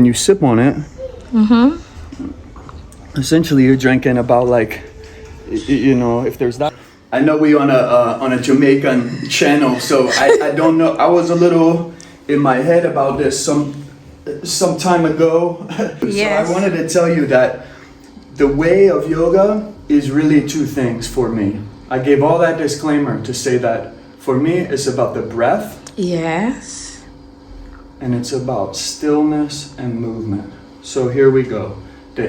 When you sip on it, essentially you're drinking about like, if there's that. I know we on a Jamaican channel, so I don't know. I was a little in my head about this some time ago. Yes. So I wanted to tell you that the way of yoga is really two things for me. I gave all that disclaimer to say that for me it's about the breath. Yes. And it's about stillness and movement. So here we go.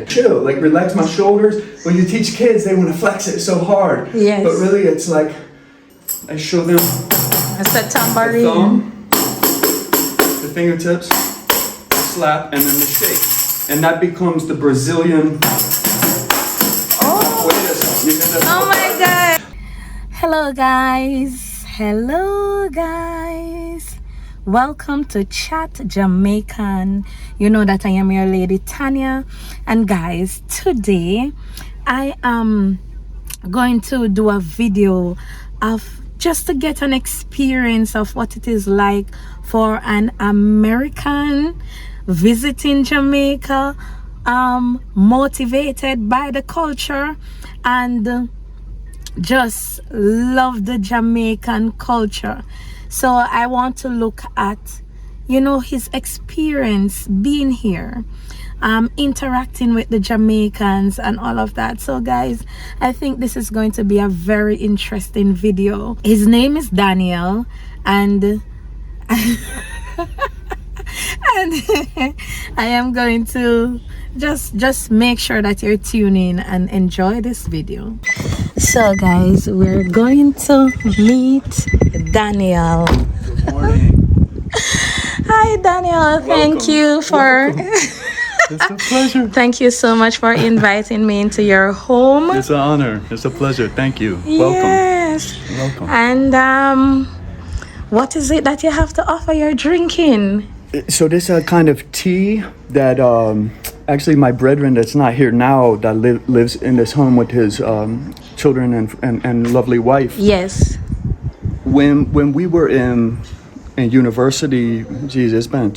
Chill, like relax my shoulders. When you teach kids, they want to flex it so hard. Yes. But really it's like, I show them It's a tambourine. the thumb, the fingertips, slap, and then the shake. And that becomes the Brazilian. Oh my God. Hello guys. Hello guys. Welcome to Chat Jamaican. You know that I am your lady Tania. And guys, today I am going to do a video of just to get an experience of what it is like for an American visiting Jamaica, motivated by the culture and just love the Jamaican culture. So I want to look at, his experience being here, interacting with the Jamaicans and all of that. So guys, I think this is going to be a very interesting video. His name is Daniel, and and I am going to just make sure that you're tuning and enjoy this video. So guys, we're going to meet Daniel. Good morning. Hi Daniel, thank you for It's a pleasure. thank you so much for inviting me into your home. It's an honor. It's a pleasure. Thank you. Yes. Welcome. And what is it that you have to offer your drinking? So this is a kind of tea that actually my brethren that's not here now that lives in this home with his children and lovely wife. Yes. When we were in university, geez, it's been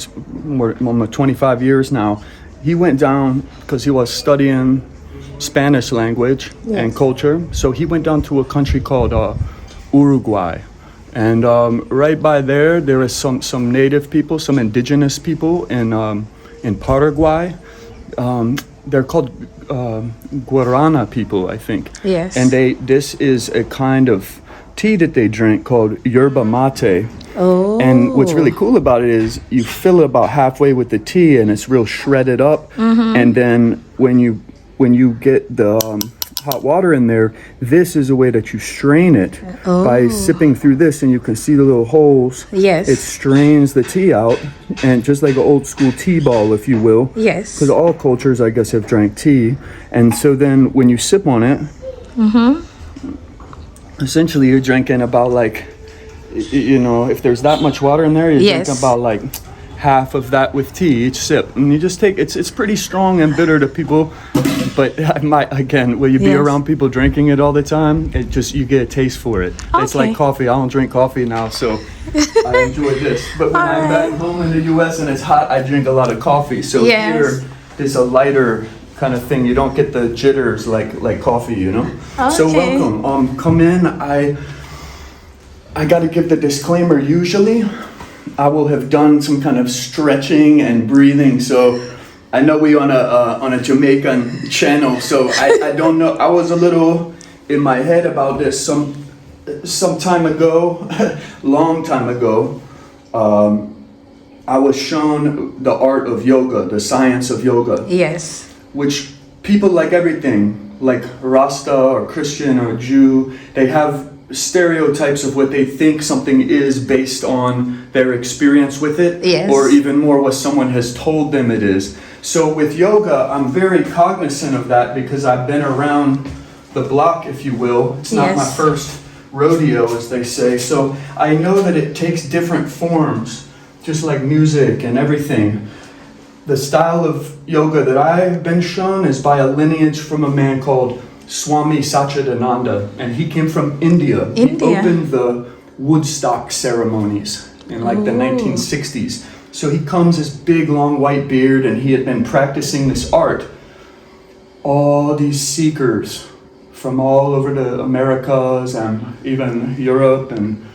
almost 25 years now. He went down because he was studying Spanish language and culture. So he went down to a country called Uruguay. And right by there is some native people, some indigenous people in Paraguay. They're called Guarana people, I think. Yes. And this is a kind of tea that they drink called yerba mate. Oh. And what's really cool about it is you fill it about halfway with the tea, and it's real shredded up. And then when you get the hot water in there, this is a way that you strain it by sipping through this, and you can see the little holes. Yes. It strains the tea out, and just like an old school tea ball, if you will. Yes. Because all cultures, I guess, have drank tea. And so then when you sip on it, essentially you're drinking about like, if there's that much water in there, you're drinking about like half of that with tea each sip, and you just take it's pretty strong and bitter to people, but will you be around people drinking it all the time, you get a taste for it. It's like coffee. I don't drink coffee now, so I enjoy this, but when I'm back home in the US and it's hot, I drink a lot of coffee. So here is a lighter kind of thing. You don't get the jitters like coffee, So welcome. Come in. I got to give the disclaimer. Usually I will have done some kind of stretching and breathing. So I know we on a Jamaican channel. So I don't know. I was a little in my head about this some time ago, long time ago. I was shown the art of yoga, the science of yoga. Yes. Which people like everything, like Rasta or Christian or Jew, they have stereotypes of what they think something is based on their experience with it, or even more what someone has told them it is. So with yoga, I'm very cognizant of that because I've been around the block, if you will. It's not my first rodeo, as they say. So I know that it takes different forms, just like music and everything. The style of yoga that I've been shown is by a lineage from a man called Swami Satchidananda, and he came from India. He opened the Woodstock ceremonies in like the 1960s. So he comes, this big, long, white beard, and he had been practicing this art. All these seekers from all over the Americas and even Europe and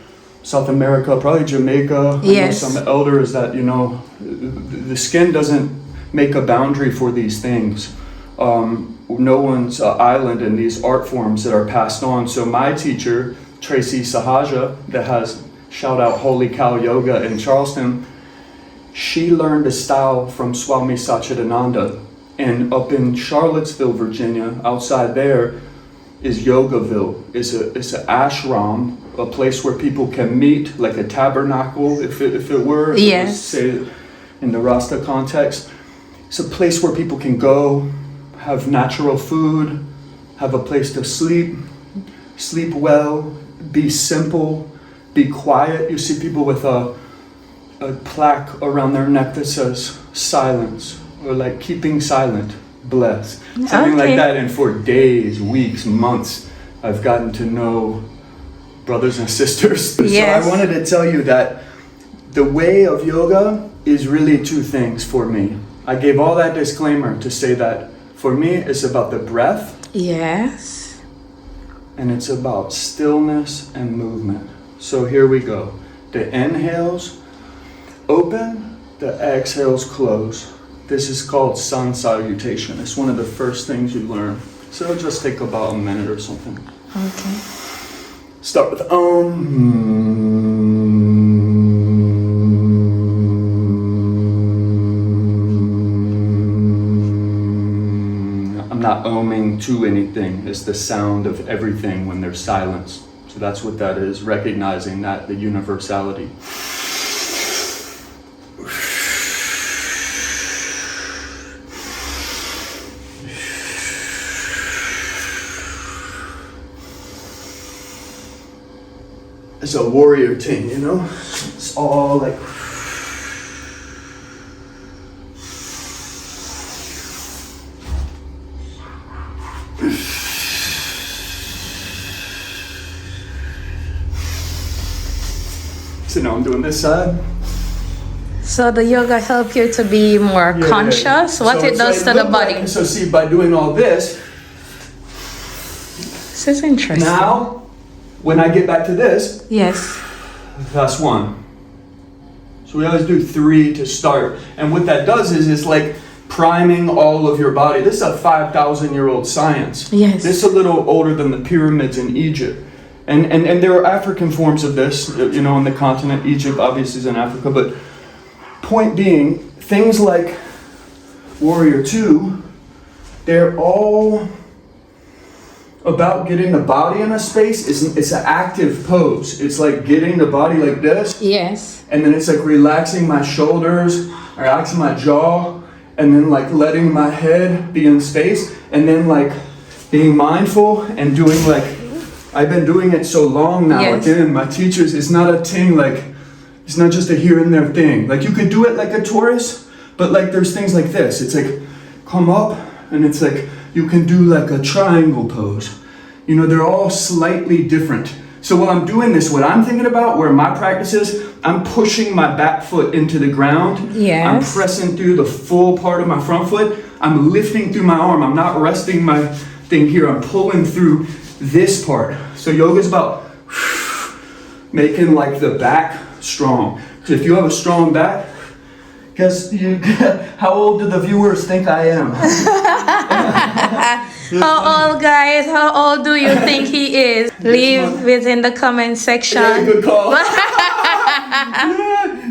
South America, probably Jamaica. Yes. I know some elders that, you know, the skin doesn't make a boundary for these things. No one's island in these art forms that are passed on. So my teacher, Tracy Sahaja, that has, shout out Holy Cow Yoga in Charleston, she learned a style from Swami Satchidananda. And up in Charlottesville, Virginia, outside there, is Yogaville. It's an ashram, a place where people can meet, like a tabernacle, if it were. Yes. Was, say, in the Rasta context. It's a place where people can go, have natural food, have a place to sleep well, be simple, be quiet. You see people with a plaque around their neck that says silence, or like keeping silent, bless. Something like that. And for days, weeks, months, I've gotten to know brothers and sisters. Yes. So I wanted to tell you that the way of yoga is really two things for me. I gave all that disclaimer to say that for me, it's about the breath. Yes. And it's about stillness and movement. So here we go. The inhales open, the exhales close. This is called sun salutation. It's one of the first things you learn. So it'll just take about a minute or something. Okay. Start with Om. I'm not oming to anything. It's the sound of everything when there's silence. So that's what that is, recognizing that, the universality. It's a warrior thing, you know? It's all like... So now I'm doing this side. So the yoga help you to be more conscious, what so it does to the body. Like, so see, by doing all this... This is interesting. Now... When I get back to this, yes, that's one. So we always do 3 to start. And what that does is it's like priming all of your body. This is a 5,000-year-old science. Yes. This is a little older than the pyramids in Egypt. And there are African forms of this, you know, on the continent. Egypt obviously is in Africa. But point being, things like Warrior 2, they're all... about getting the body in a space. It's an active pose. It's like getting the body like this. Yes. And then it's like relaxing my shoulders, relaxing my jaw, and then like letting my head be in space, and then like being mindful and doing like, I've been doing it so long now. Yes. Again, my teachers, it's not a thing like, it's not just a here and there thing. Like you could do it like a tourist, but like there's things like this. It's like, come up, and it's like, you can do like a triangle pose. You know, they're all slightly different. So while I'm doing this, what I'm thinking about, where my practice is, I'm pushing my back foot into the ground. Yes. I'm pressing through the full part of my front foot. I'm lifting through my arm. I'm not resting my thing here. I'm pulling through this part. So yoga is about making like the back strong. So if you have a strong back, guess you, how old do the viewers think I am? How old, guys? How old do you think he is? Leave it in the comment section. Yeah, good call.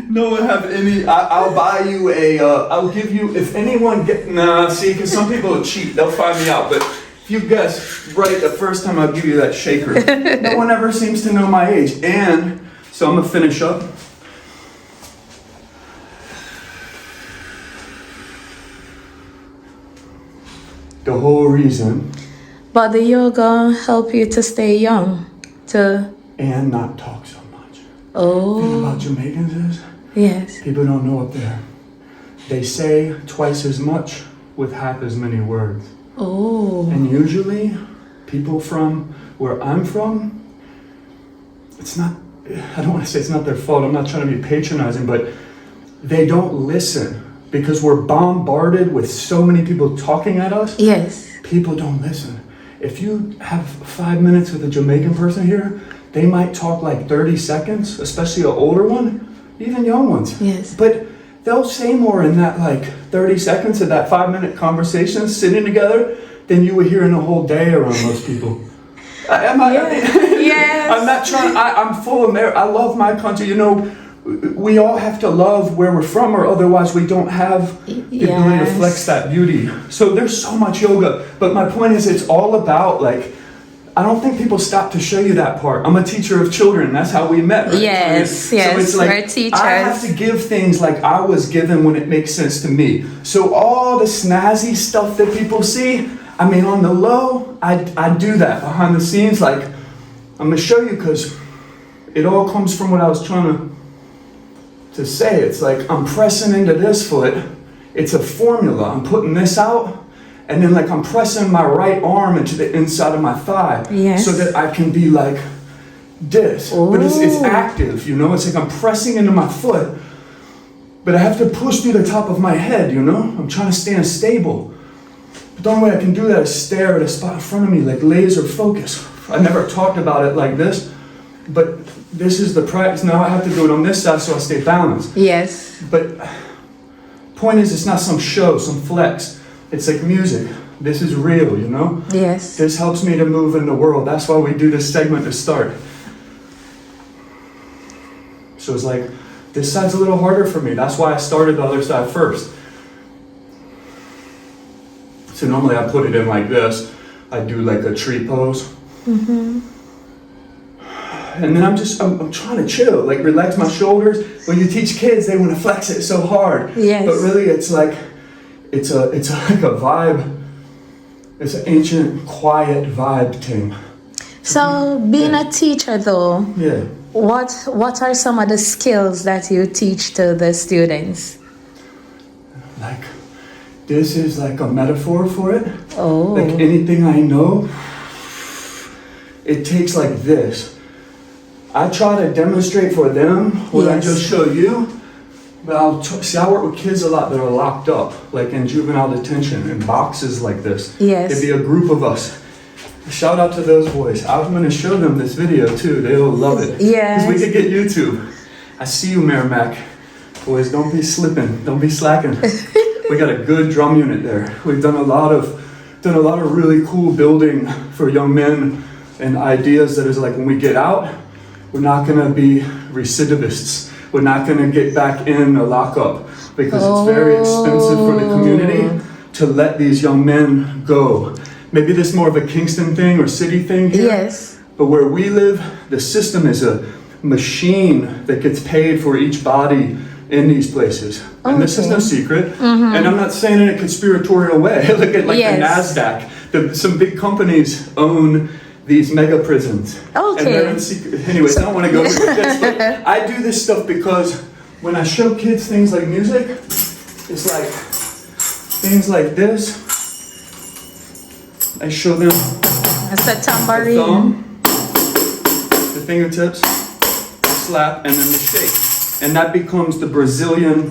No one have any. I'll buy you a. I'll give you, if anyone get. Nah, see, because some people will cheat. They'll find me out. But if you guess right the first time, I'll give you that shaker. No one ever seems to know my age. And so I'm gonna finish up. The whole reason. But the yoga help you to stay young, and not talk so much. Oh. The thing about Jamaicans is, yes, people don't know up there. They say twice as much with half as many words. Oh. And usually, people from where I'm from, it's not, I don't want to say it's not their fault, I'm not trying to be patronizing, but they don't listen because we're bombarded with so many people talking at us. Yes. People don't listen. If you have 5 minutes with a Jamaican person here, they might talk like 30 seconds, especially an older one, even young ones. Yes. But they'll say more in that like 30 seconds of that 5-minute conversation sitting together than you would hear in a whole day around those people. Yes. I'm not trying, I'm full of merit. I love my country. You know, we all have to love where we're from, or otherwise we don't have the ability to flex that beauty. So there's so much yoga. But my point is, it's all about like, I don't think people stop to show you that part. I'm a teacher of children. That's how we met. Right? Yes, so yes, it's like, we're teachers. I have to give things like I was given when it makes sense to me. So all the snazzy stuff that people see, I mean, on the low, I do that behind the scenes. Like, I'm going to show you because it all comes from what I was trying to say. It's like I'm pressing into this foot. It's a formula. I'm putting this out. And then like I'm pressing my right arm into the inside of my thigh. Yes. So that I can be like this. Ooh. But it's active, you know? It's like I'm pressing into my foot. But I have to push through the top of my head, you know? I'm trying to stand stable. But the only way I can do that is stare at a spot in front of me, like laser focus. I never talked about it like this, but this is the practice. Now I have to do it on this side so I stay balanced. Yes. But point is, it's not some show, some flex. It's like music. This is real, you know? Yes. This helps me to move in the world. That's why we do this segment to start. So it's like, this side's a little harder for me. That's why I started the other side first. So normally I put it in like this. I do like a tree pose. Mm-hmm. And then I'm trying to chill, like relax my shoulders. When you teach kids, they want to flex it so hard. Yes. But really it's like, it's like a vibe. It's an ancient, quiet vibe thing. So being a teacher though, Yeah. what are some of the skills that you teach to the students? Like, this is like a metaphor for it. Oh. Like anything I know, it takes like this. I try to demonstrate for them what I just showed you, but I work with kids a lot that are locked up, like in juvenile detention, in boxes like this. Yes. It'd be a group of us. Shout out to those boys. I'm going to show them this video too. They'll love it. Yes. Because we could get YouTube. I see you, Merrimack. Boys, don't be slipping. Don't be slacking. We got a good drum unit there. We've done a lot of really cool building for young men and ideas that is like when we get out, we're not going to be recidivists. We're not going to get back in a lockup because it's very expensive for the community to let these young men go. Maybe this is more of a Kingston thing or city thing here. Yes. But where we live, the system is a machine that gets paid for each body in these places. And this is no secret. Mm-hmm. And I'm not saying it in a conspiratorial way. Look at like the NASDAQ. Some big companies own these mega prisons. Okay. And they're in secret. Anyways, I don't want to go into this, but I do this stuff because when I show kids things like music, it's like things like this. I show them It's a tambourine. the thumb, the fingertips, the slap, and then the shake. And that becomes the Brazilian.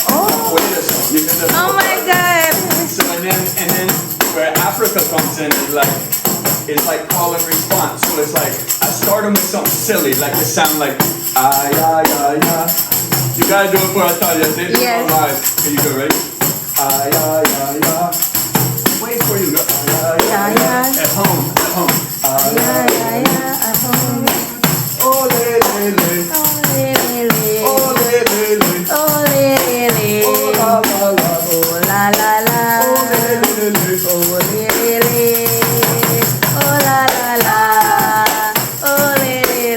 Oh. Wait a second. You hear that? Oh my God. So and then where Africa comes in is like call and response. So it's like I start them with something silly, like it sound like ah yeah yeah yeah. You gotta do it for Tania. They do it live. Can you go ready? Ah yeah yeah yeah. Wait for you. At home. Ah yeah yeah yeah. At home. Oh le le le. Oh le le. Oh le le le. Oh le le. Oh la la la. Oh la la la. Oh le le le. Oh le le. Oh la la la. Oh le le.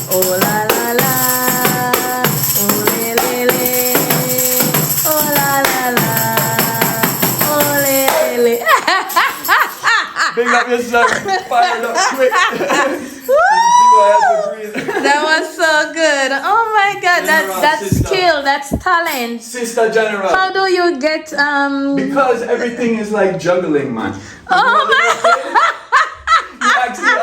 Oh la la la. Oh le le. Oh la la la. Oh le le. Big up yourself. Fired up quick. See what I have to breathe. That was so good. Oh my God, that's sister. skill, that's talent. Sister General. How do you get Because everything is like juggling, man. Oh my You actually,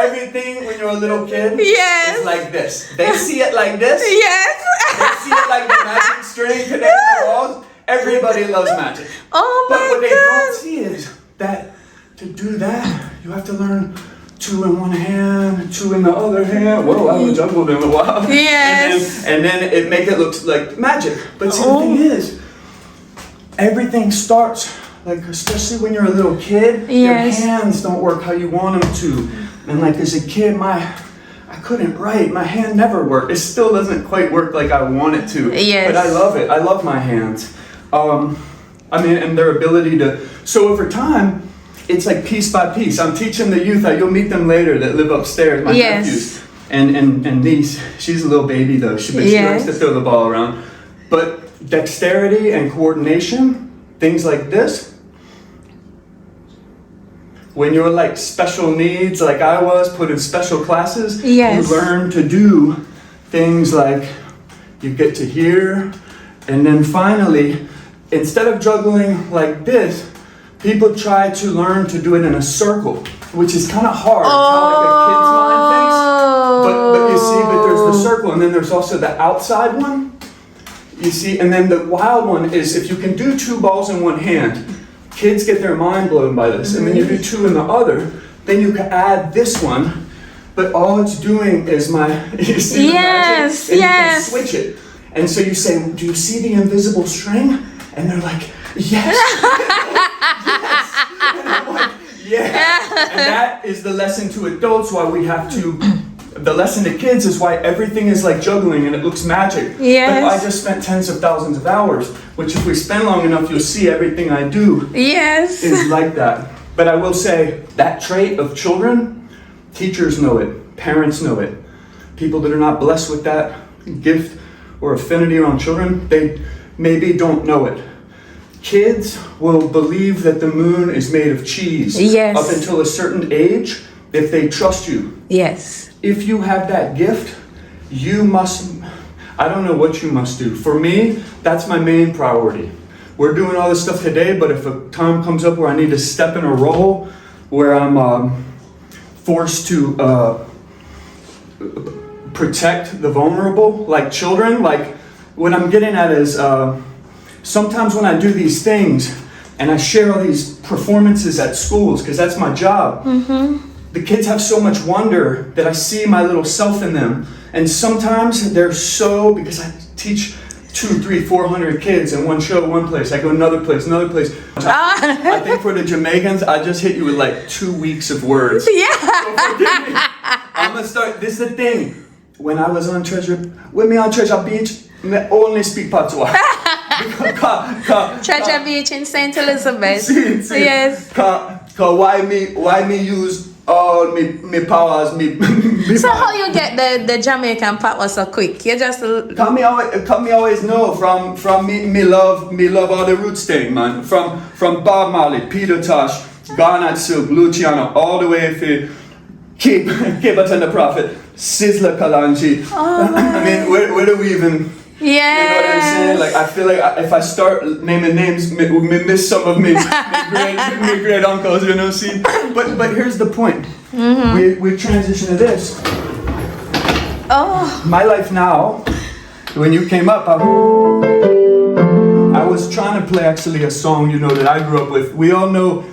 everything when you're a little kid Yes. is like this. They see it like this. Yes. They see it like the magic string connecting the walls. Everybody loves magic. Oh But my what they God. don't see is that to do that, you have to learn 2 in one hand, 2 in the other hand. Whoa, I haven't juggled in a while. Yes. And then it make it look like magic. But see, the thing is, everything starts, like, especially when you're a little kid, your hands don't work how you want them to. And like as a kid, I couldn't write. My hand never worked. It still doesn't quite work like I want it to. Yes. But I love it. I love my hands. And their ability to, so over time, it's like piece by piece. I'm teaching the youth, you'll meet them later that live upstairs, my nephews. And niece, she's a little baby though, she likes to throw the ball around. But dexterity and coordination, things like this, when you're like special needs, like I was, put in special classes, you learn to do things like you get to hear, and then finally, instead of juggling like this, people try to learn to do it in a circle, which is kind of hard. It's how like a kid's mind thinks. But you see, but there's the circle, and then there's also the outside one. You see, and then the wild one is if you can do 2 balls in one hand, kids get their mind blown by this, and then you do 2 in the other, then you can add this one, but all it's doing is you see the magic, and you can switch it. And so you say, do you see the invisible string? And they're like, yes. And I'm like, yeah. And that is the lesson to adults, why we have to, the lesson to kids is why everything is like juggling and it looks magic. But I just spent tens of thousands of hours, which if we spend long enough, you'll see everything I do is like that. But I will say that trait of children, teachers know it, parents know it. People that are not blessed with that gift or affinity around children, they maybe don't know it. Kids will believe that the moon is made of cheese up until a certain age if they trust you. If you have that gift, you must, I don't know what you must do. For me, that's my main priority. We're doing all this stuff today, but if a time comes up where I need to step in a role where I'm forced to protect the vulnerable, like children, like what I'm getting at is sometimes when I do these things and I share all these performances at schools, because that's my job, the kids have so much wonder that I see my little self in them. And sometimes they're so, because I teach 200, 300, 400 kids in one show, one place. I go another place. I think for the Jamaicans, I just hit you with like 2 weeks of words. So forgive me. I'm gonna start, this is the thing. When I was on Treasure Beach, I only speak patois. Treasure Beach in St. Elizabeth. Cause why me use all me powers, So how you get the Jamaican power so quick? You just come me always know from me love all the roots thing, man. From Bob Marley, Peter Tosh, Garnet Silk, Luciano, all the way to Keep It and the Prophet, Sizzla Kalonji. I mean, where do we even? You know what I'm saying? Like, I feel like if I start naming names, we miss some of me great uncles, you know, see? But here's the point. We transition to this. My life now, when you came up, I was trying to play actually a song, you know, that I grew up with. We all know,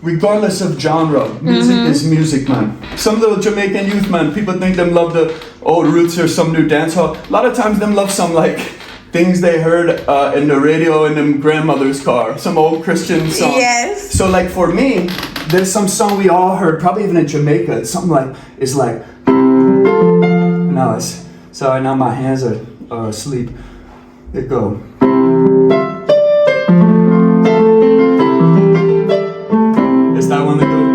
regardless of genre, music is music, man. Some little Jamaican youth, man, people think them love the old roots or some new dance hall. A lot of times them love some like things they heard in the radio in them grandmother's car, some old Christian song. So like for me, there's some song we all heard, probably even in Jamaica. It's something like, it's like, no, it's, sorry, now my hands are asleep. It go. It's that one that goes.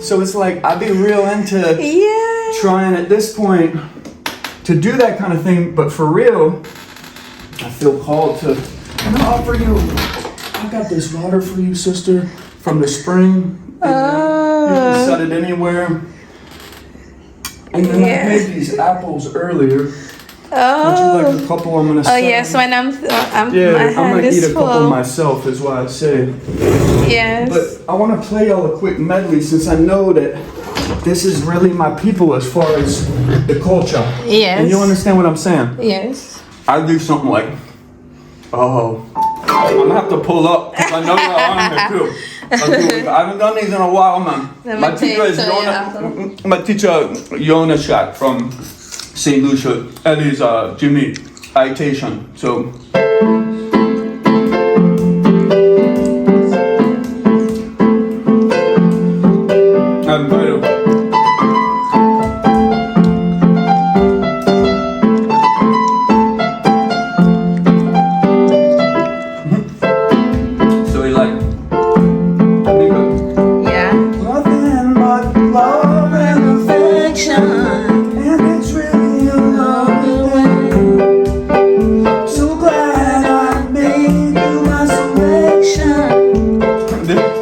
So it's like I'd be real into trying at this point to do that kind of thing, but for real, I feel called to. I'm gonna offer you. I got this water for you, sister, from the spring. You can set it anywhere. And then I made these apples earlier. Would you like a couple? I'm gonna. Oh yes, when I'm yeah, I might eat a couple myself, is why I say. Yes. But I want to play y'all a quick medley since I know that this is really my people as far as the culture. Yes. And you understand what I'm saying? Yes. I do something like, oh, I'm gonna have to pull up because I know you're on here too. I haven't done these in a while, man. My teacher is Yona. My teacher Yona Shak from St. Lucia. Ellie's Jimmy Itation. So. I'm good. So he like. Yeah. Nothing but love and affection, and it's really a lovely thing. So glad I made you my selection.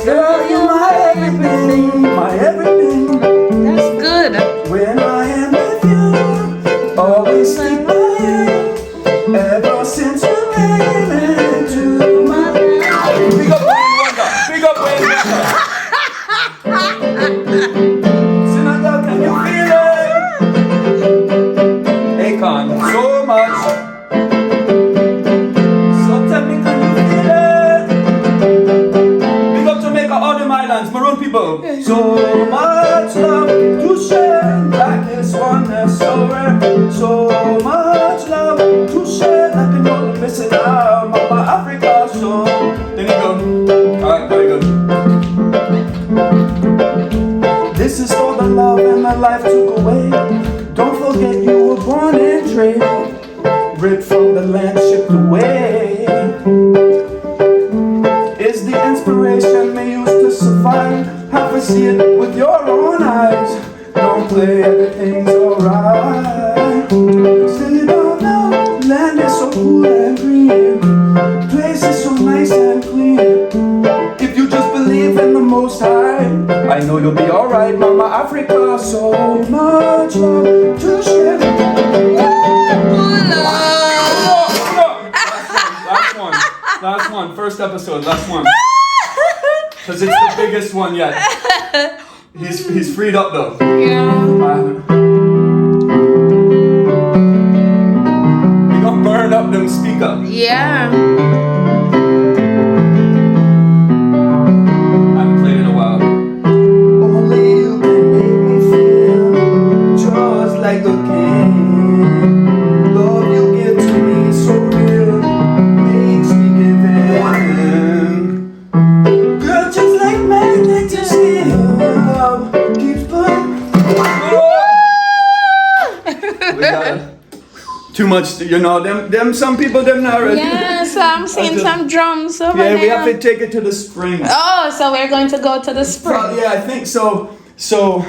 Girl, you're my everything, my everything. That's good. When I am with you, always stick by you. Ever since you came into my life. Big up Wayne Wonder, big up Wayne Wonder. Senator, can you feel it? Akon, so much. So tell me, can you feel it? Big up Jamaica, all them islands, maroon people. So much love to share, like this oneness so rare. So much love to share, like you know the missing out, Mama Africa. So there you go. Alright, very good. This is for the love and the life took away. Don't forget you were born and trade, ripped from the land, shipped away. Is the inspiration they used to survive. Have to see it with your own eyes. Don't play, everything's alright. Still you don't know, land is so cool and green. Place is so nice and clean. If you just believe in the Most High, I know you'll be alright, Mama Africa. So much love to share. Last one, first episode, last one. Because it's the biggest one yet. He's freed up though. Yeah. He gonna burn up them speaker. Yeah. I haven't played in a while. Only you can make me feel just like a king. Love you give to me so real, makes me give in. Girl, just like magnetic steel, love keeps pulling. We got too much, you know, them some people, them not ready. Yeah, so I'm seeing some drums over there. Yeah, we have to take it to the spring. Oh, so we're going to go to the spring. Yeah, I think so. So,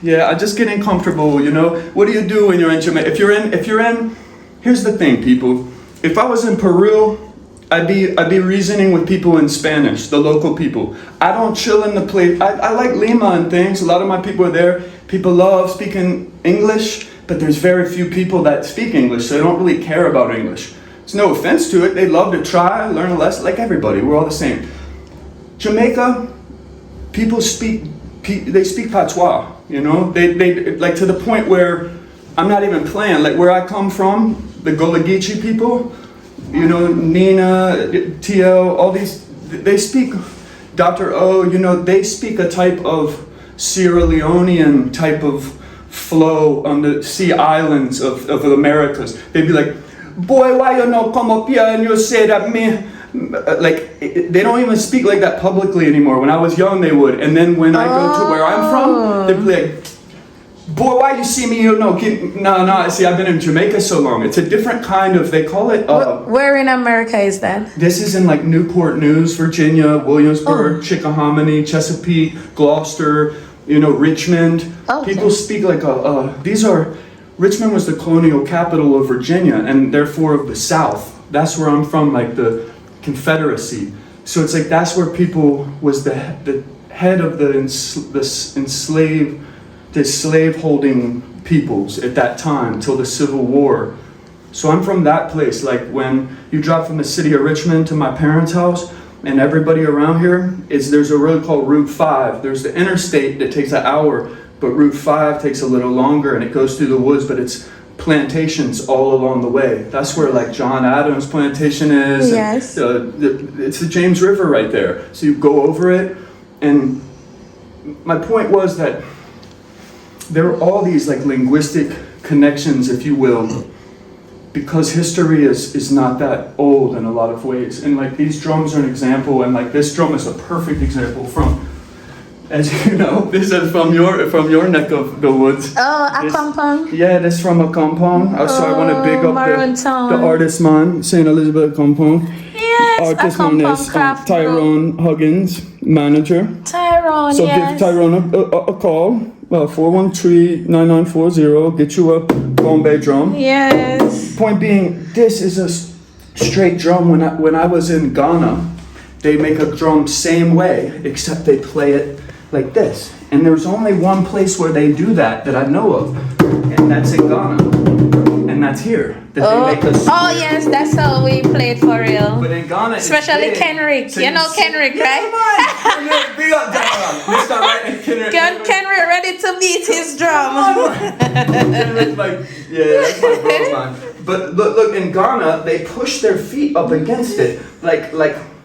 yeah, I'm just getting comfortable, you know. What do you do when you're in Jamaica? If you're in, here's the thing, people. If I was in Peru, I'd be reasoning with people in Spanish, the local people. I don't chill in the place. I like Lima and things. A lot of my people are there. People love speaking English, but there's very few people that speak English, so they don't really care about English. It's no offense to it. They love to try, learn a lesson, like everybody. We're all the same. Jamaica, people speak patois, you know? They like to the point where I'm not even playing. Like where I come from, the Golagichi people, you know, Nina, Tio, all these, they speak, Dr. O, you know, they speak a type of Sierra Leonean type of flow on the sea islands of the Americas. They'd be like, boy, why you not come up here and you say that me, like, they don't even speak like that publicly anymore. When I was young, they would. And then when I go to where I'm from, they'd be like, boy, why you see me, you know, no, see, I've been in Jamaica so long. It's a different kind of, they call it... Where in America is that? This is in like Newport News, Virginia, Williamsburg, Chickahominy, Chesapeake, Gloucester, you know, Richmond. Okay. People speak like Richmond was the colonial capital of Virginia and therefore of the South. That's where I'm from, like the Confederacy. So it's like, that's where people was head of the slave-holding peoples at that time till the Civil War. So I'm from that place. Like when you drive from the city of Richmond to my parents' house, and everybody around here there's a road called Route 5. There's the interstate that takes an hour, but Route 5 takes a little longer, and it goes through the woods, but it's plantations all along the way. That's where like John Adams plantation is. Yes. And, it's the James River right there. So you go over it, and my point was that there are all these like linguistic connections, if you will, because history is not that old in a lot of ways. And like these drums are an example, and like this drum is a perfect example from, as you know, this is from your neck of the woods. Oh, a compound. Yeah, that's from a compound. So I want to big up the artist man, St. Elizabeth compound. Yes, artist a compound man is craft Tyrone Huggins, manager. Tyrone, so yes. give Tyrone a call, 413-9940. Get you a Bombay drum. Yes. Point being, this is a straight drum. When I was in Ghana, they make a drum same way, except they play it like this. And there's only one place where they do that I know of, and that's in Ghana, and that's here. That they make a oh yes, that's how we played for real. But in Ghana, especially Kenrick. So you know Kenrick, right? Big up Mr. Right, Kenrick ready to beat his drum. Kenrick, like, yeah, that's my bro, man. But look, in Ghana, they push their feet up against it, like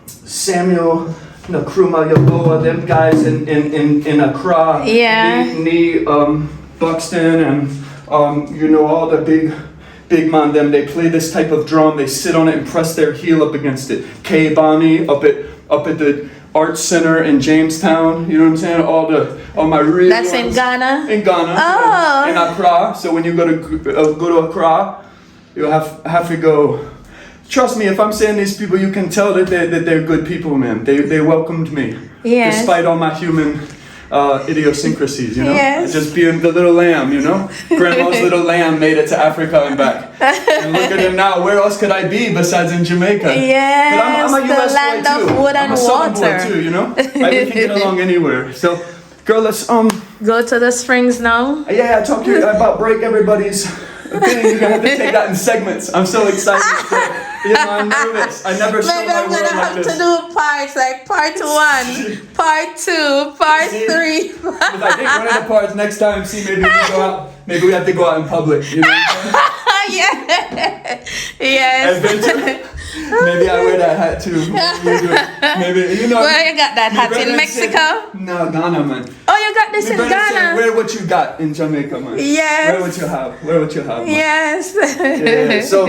Samuel Nkrumah Yaboa, them guys in Accra, Buxton, and all the big man, them, they play this type of drum. They sit on it and press their heel up against it. K Bani up at the Arts Center in Jamestown. You know what I'm saying? All my real that's ones. In Ghana. In Ghana. Oh. In Accra. So when you go to Accra, you have to go. Trust me, if I'm saying these people, you can tell that they're good people, man. They welcomed me, yes. Despite all my human idiosyncrasies, Yes. Just being the little lamb, Grandma's little lamb made it to Africa and back. And look at him now. Where else could I be besides in Jamaica? Yes, but I'm a US the land boy too. of wood and I'm a Southern water. boy too, We can get along anywhere. So, girl, let's go to the Springs now. Yeah, I talked to you about break everybody's opinion. You're gonna have to take that in segments. I'm so excited. I'm nervous. I never showed maybe my I'm gonna world have like this. to do parts, like part 1, part 2, part 3. Because I think one of the parts next time, maybe we go out. Maybe we have to go out in public. You know what I'm saying? Yeah. Yes. Adventure. Maybe I wear that hat too. Maybe Where you got that hat? In Mexico? No, Ghana, man. Oh, you got this in Ghana? Wear what you got in Jamaica, man. Yes. Wear what you have. Man. Yes. Yeah. So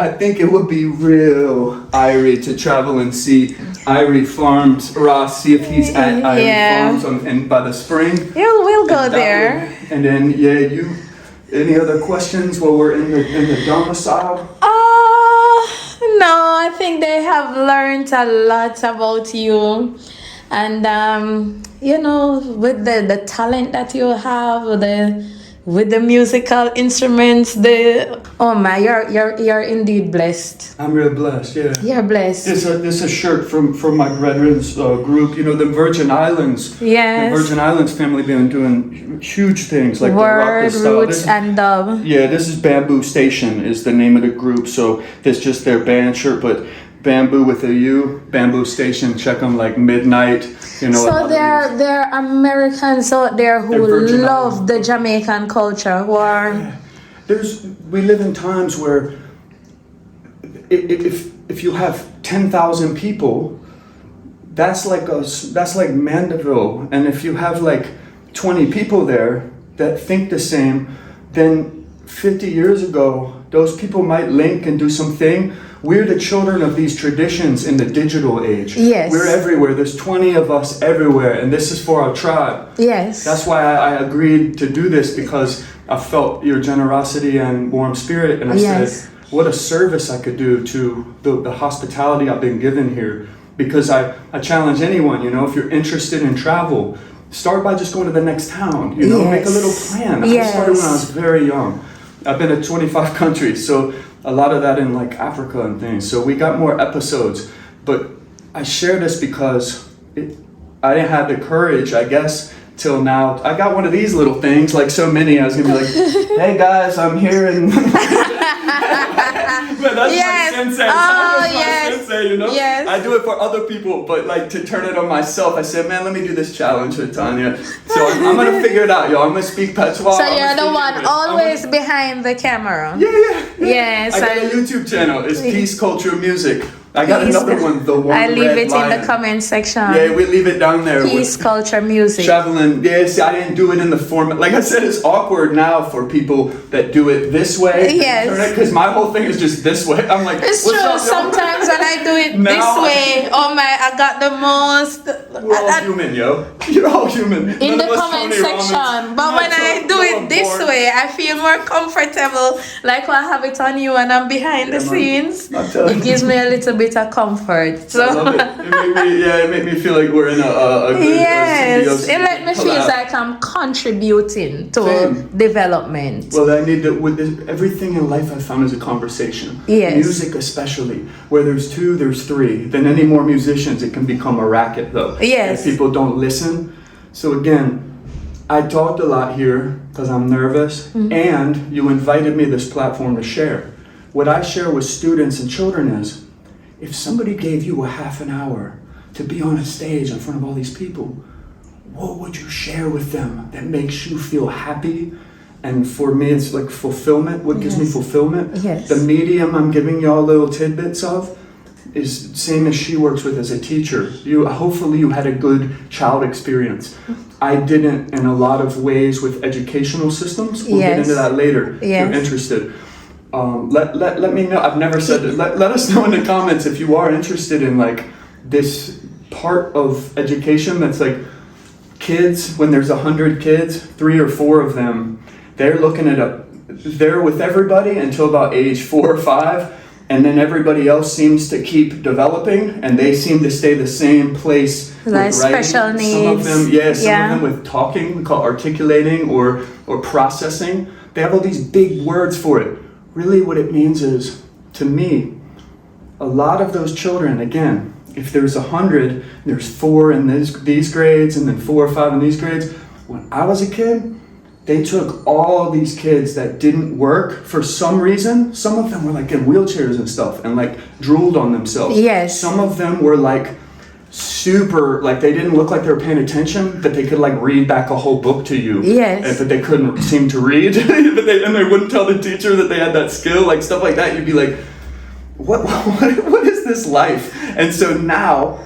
I think it would be real Irie to travel and see Irie Farms, Ross, see if he's at Irie Farms and by the spring. We'll go there. And then any other questions while we're in the domicile? No, I think they have learned a lot about you, and with the talent that you have, with the musical instruments, you're indeed blessed. I'm real blessed, yeah. You're blessed. This is a shirt from my brethren's group, the Virgin Islands. Yes. The Virgin Islands family been doing huge things like Word, the rock roots, and dub. Yeah, this is Bamboo Station is the name of the group, so it's just their band shirt, but Bamboo with a U, Bamboo Station, check them like midnight. So there are Americans out there who love the Jamaican culture. We live in times where if you have 10,000 people, that's like Mandeville, and if you have like 20 people there that think the same, then 50 years ago, those people might link and do something. We're the children of these traditions in the digital age. Yes. We're everywhere. There's 20 of us everywhere, and this is for our tribe. Yes. That's why I agreed to do this, because I felt your generosity and warm spirit, and I said, what a service I could do to the hospitality I've been given here. Because I challenge anyone, if you're interested in travel, start by just going to the next town, make a little plan. I started when I was very young. I've been to 25 countries, so a lot of that in like Africa and things. So we got more episodes, but I share this because I didn't have the courage, I guess, till now. I got one of these little things, like so many. I was gonna be like, "Hey guys, I'm here," and but that's Yes. my sensei. Oh, That's my yes. sensei, you know. Yes. I do it for other people, but like to turn it on myself, I said, "Man, let me do this challenge with Tanya." So I'm gonna figure it out, yo. I'm gonna speak patois. So you're the one always behind the camera. Yeah. Yes. I got a YouTube channel. It's Peace Culture Music. I got another one, the one. I leave Red it Lion. in the comment section. Yeah, we leave it down there. Peace Culture Music. Traveling. Yeah, see, I didn't do it in the format. Like I said, it's awkward now for people that do it this way. Yes. Because my whole thing is just this way. I'm like, It's what's true. up, yo? Sometimes when I do it Now this way, oh my, I got the most. We're all human, yo. You're all human. In None the of us comment Tony Robbins. section. But when I do it this way, I feel more comfortable. Like when I have it on you and I'm behind the man. scenes. I'm telling It gives me a little bit of comfort. So. I love it. It made me feel like we're in a good Yes, symbiosis it let me feel collab. like I'm contributing to Same. development. Well, I need to, with this, everything in life I found is a conversation. Yes. Music especially. Where there's two, there's three. Then any more musicians, it can become a racket though. Yes. If people don't listen. So again, I talked a lot here because I'm nervous, and you invited me this platform to share. What I share with students and children is, if somebody gave you a half an hour to be on a stage in front of all these people, what would you share with them that makes you feel happy? And for me, it's like fulfillment. What gives me fulfillment? Yes. The medium I'm giving y'all little tidbits of is same as she works with as a teacher. Hopefully you had a good child experience. I didn't in a lot of ways with educational systems. We'll get into that later if you're interested. Let me know. I've never said it. Let us know in the comments if you are interested in like this part of education that's like kids, when there's 100 kids, 3 or 4 of them, they're looking at they're with everybody until about age 4 or 5, and then everybody else seems to keep developing and they seem to stay the same place. Like special needs. Some of them, some of them with talking, we call articulating or processing. They have all these big words for it. Really what it means is, to me, a lot of those children, again, if there's 100, there's 4 in these grades and then 4 or 5 in these grades. When I was a kid, they took all these kids that didn't work for some reason. Some of them were like in wheelchairs and stuff and like drooled on themselves. Yes. Some of them were like super, like they didn't look like they were paying attention, but they could like read back a whole book to you. Yes. But they couldn't seem to read. and they wouldn't tell the teacher that they had that skill, like stuff like that. You'd be like, what is this life? And so now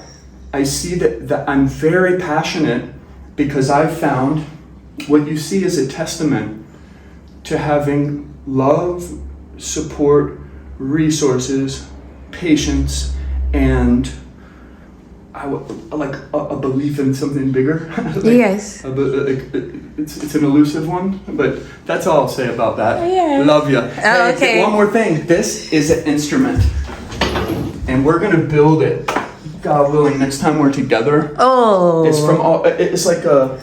I see that I'm very passionate because I've found what you see is a testament to having love, support, resources, patience, and like a belief in something bigger. Yes. It's an elusive one, but that's all I'll say about that. Yeah. Love you. Oh, okay. One more thing. This is an instrument, and we're gonna build it. God willing, next time we're together. Oh. It's from all. It's like a.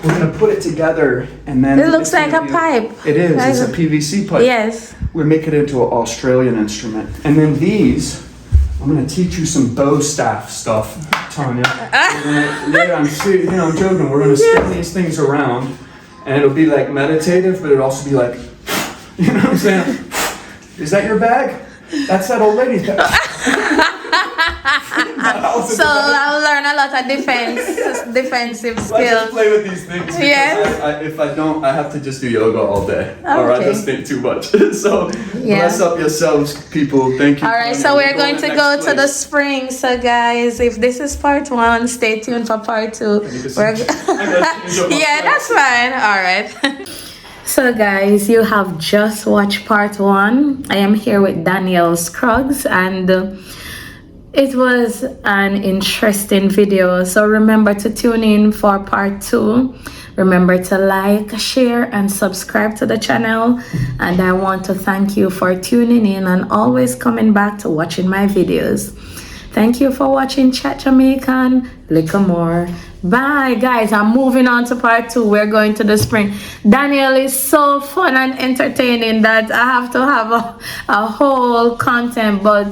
We're gonna put it together, and then It looks like a pipe. It is. It's a PVC pipe. Yes. We make it into an Australian instrument, and then these. I'm gonna teach you some bow staff stuff, Tanya. I'm joking. We're gonna spin these things around, and it'll be like meditative, but it'll also be like, you know what I'm saying? Is that your bag? That's that old lady's bag. So I'll learn a lot of defensive skills. I just play with these things because Yes. if I don't, I have to just do yoga all day, or I just think too much. So bless up yourselves, people. Thank you. All right, so we're going to go to the spring. So guys, if this is part 1, stay tuned for part 2. Yeah, that's fine. All right. So guys, you have just watched part 1. I am here with Danielle Scruggs, and it was an interesting video. So remember to tune in for part 2. Remember to like, share, and subscribe to the channel. And I want to thank you for tuning in and always coming back to watching my videos. Thank you for watching Chat Jamaican. Little more. Bye guys, I'm moving on to part 2. We're going to the spring. Daniel is so fun and entertaining that I have to have a whole content, but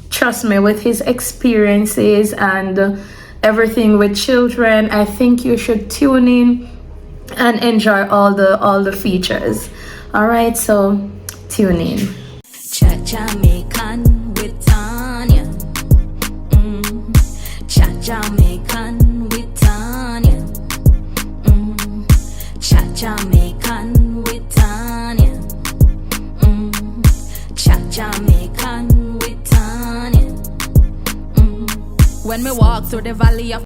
trust me, with his experiences and everything with children, I think you should tune in and enjoy all the features. All right, so tune in. Jamaican with Tania. Jamaican with Tania. Jamaican with Tania. Jamaican with Tania. When me walk through the valley of